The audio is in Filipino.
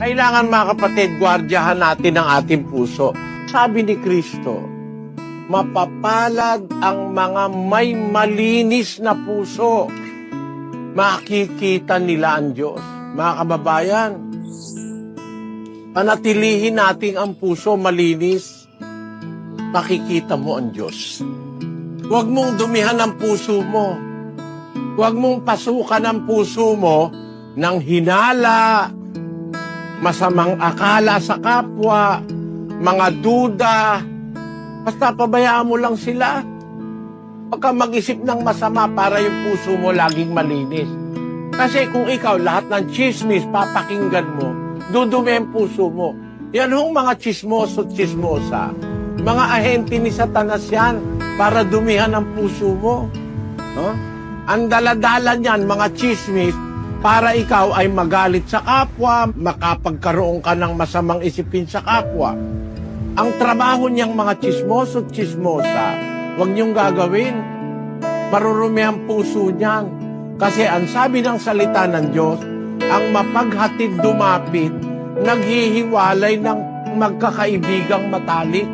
Kailangan mga kapatid, gwardyahan natin ang ating puso. Sabi ni Kristo, mapapalad ang mga may malinis na puso. Makikita nila ang Diyos. Mga kababayan, panatilihin natin ang puso malinis. Makikita mo ang Diyos. Huwag mong dumihan ang puso mo. Huwag mong pasukan ang puso mo ng hinala, masamang akala sa kapwa, mga duda. Basta pabayaan mo lang sila. Huwag kang mag-isip ng masama para yung puso mo laging malinis. Kasi kung ikaw lahat ng chismis papakinggan mo, dudumi ang puso mo. Yan hong mga chismoso at chismosa. Mga ahente ni Satanas yan para dumihan ang puso mo. No? Ang daladala niyan, mga chismis, para ikaw ay magalit sa kapwa, makapagkaroon ka ng masamang isipin sa kapwa. Ang trabaho niyang mga chismoso at chismosa, huwag niyong gagawin. Marurumi ang puso niyan. Kasi ang sabi ng salita ng Diyos, ang mapaghatid dumapit, naghihiwalay ng magkakaibigang matalik.